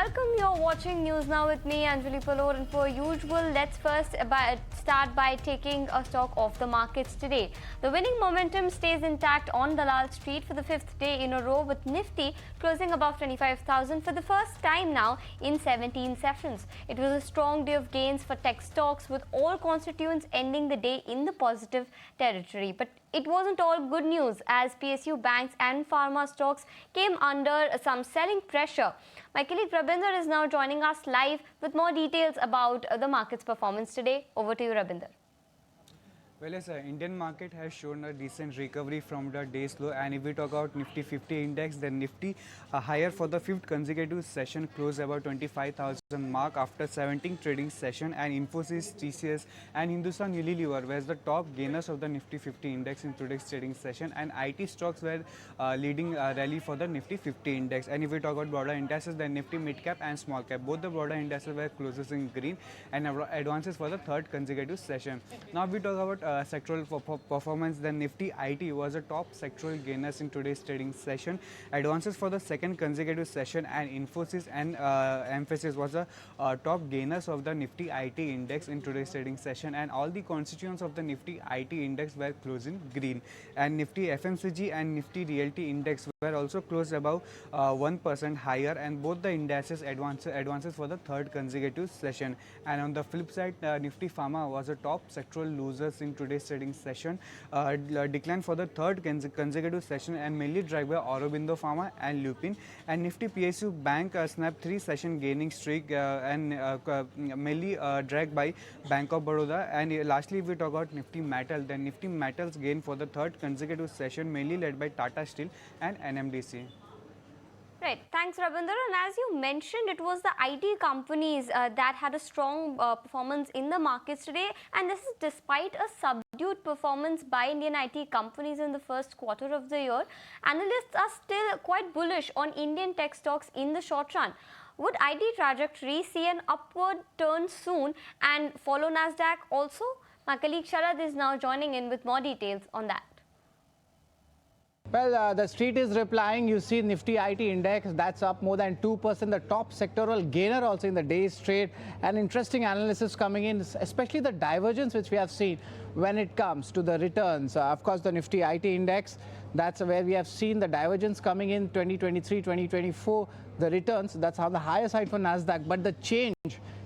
welcome. You're watching News Now with me, Anjali Palor, and per usual, let's first start by taking a stock of the markets today. The winning momentum stays intact on Dalal Street for the fifth day in a row, with Nifty closing above 25,000 for the first time now in 17 sessions. It was a strong day of gains for tech stocks, with all constituents ending the day in the positive territory. But it wasn't all good news, as PSU banks and pharma stocks came under some selling pressure. My colleague Rabinder is now joining us live with more details about the market's performance today. Over to you, Rabinder. Well, yes, Indian market has shown a decent recovery from the day's low, and if we talk about Nifty 50 index, then Nifty higher for the fifth consecutive session, closed about 25,000 mark after 17 trading session, and Infosys, TCS and Hindustan Unilever were the top gainers of the Nifty 50 index in today's trading session, and IT stocks were leading rally for the Nifty 50 index. And if we talk about broader indices, then Nifty mid cap and small cap, both the broader indices were closes in green and advances for the third consecutive session. Now if we talk about sectoral performance, then Nifty IT was a top sectoral gainers in today's trading session, advances for the second consecutive session, and Infosys and Emphasis was the top gainers of the Nifty IT index in today's trading session, and all the constituents of the Nifty IT index were closing green, and Nifty FMCG and Nifty Realty index were also closed above 1% higher, and both the indices advances for the third consecutive session. And on the flip side, Nifty Pharma was a top sectoral losers in today's trading session, declined for the third consecutive session, and mainly dragged by Aurobindo Pharma and Lupin. And Nifty PSU Bank snapped 3-session gaining streak and mainly dragged by Bank of Baroda. And lastly, if we talk about Nifty Metal, then Nifty Metals gained for the third consecutive session, mainly led by Tata Steel and NMDC. Right, thanks Rabinder. And as you mentioned, it was the IT companies that had a strong performance in the markets today, and this is despite a subdued performance by Indian IT companies in the first quarter of the year. Analysts are still quite bullish on Indian tech stocks in the short run. Would IT trajectory see an upward turn soon and follow NASDAQ also? My colleague Sharad is now joining in with more details on that. Well, the street is replying. You see Nifty IT index, that's up more than 2%. The top sectoral gainer also in the day's trade. And interesting analysis coming in, especially the divergence which we have seen when it comes to the returns. Of course, the Nifty IT index, that's where we have seen the divergence coming in 2023, 2024. The returns, that's on the higher side for NASDAQ. But the change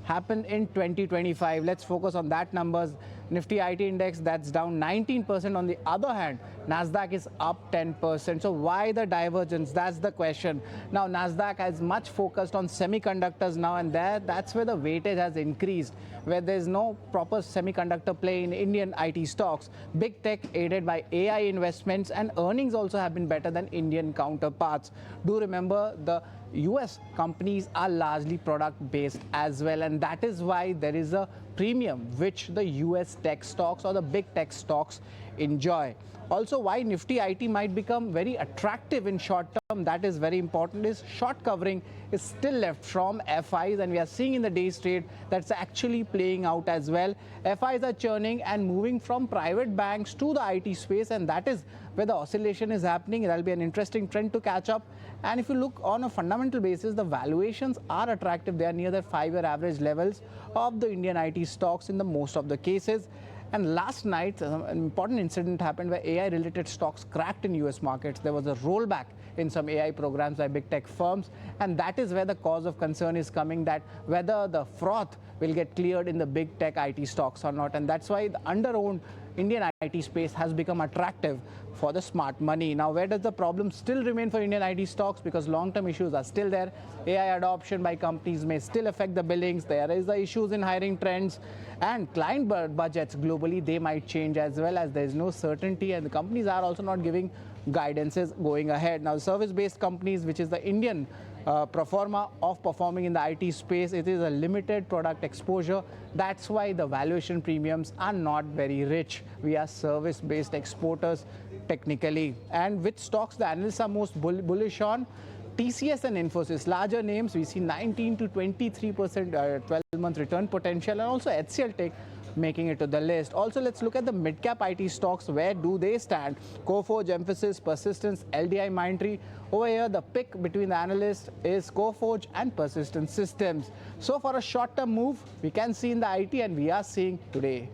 happened in 2025. Let's focus on that numbers. Nifty IT index, that's down 19%. On the other hand, NASDAQ is up 10%. So why the divergence? That's the question. Now, NASDAQ has much focused on semiconductors now, and that's where the weightage has increased, where there's no proper semiconductor play in Indian IT stocks. Big tech aided by AI investments, and earnings also have been better than Indian counterparts. Do remember, the US companies are largely product-based as well, and that is why there is a premium which the US tech stocks or the big tech stocks enjoy. Also, why Nifty IT might become very attractive in short term, that is very important, is short covering is still left from FIs, and we are seeing in the day's trade that's actually playing out as well. FIs are churning and moving from private banks to the IT space, and that is where the oscillation is happening. That'll be an interesting trend to catch up. And if you look on a fundamental basis, the valuations are attractive. They are near the 5-year average levels of the Indian IT stocks in the most of the cases. And last night, an important incident happened where AI-related stocks cracked in US markets. There was a rollback in some AI programs by big tech firms, and that is where the cause of concern is coming, that whether the froth will get cleared in the big tech IT stocks or not. And that's why the under-owned Indian IT space has become attractive for the smart money. Now, where does the problem still remain for Indian IT stocks? Because long-term issues are still there. AI adoption by companies may still affect the billings. There is the issues in hiring trends, and client budgets globally, they might change as well, as there is no certainty, and the companies are also not giving guidances going ahead. Now, service-based companies, which is the Indian pro forma of performing in the IT space, it is a limited product exposure. That's why the valuation premiums are not very rich. We are service-based exporters technically. And which stocks the analysts are most bullish on? TCS and Infosys, larger names, we see 19 to 23% 12-month return potential, and also HCL Tech making it to the list. Also, let's look at the mid-cap IT stocks. Where do they stand? Coforge, Infosys, Persistent, LDI, Mindtree. Over here, the pick between the analysts is Coforge and Persistent Systems. So for a short-term move, we can see in the IT, and we are seeing today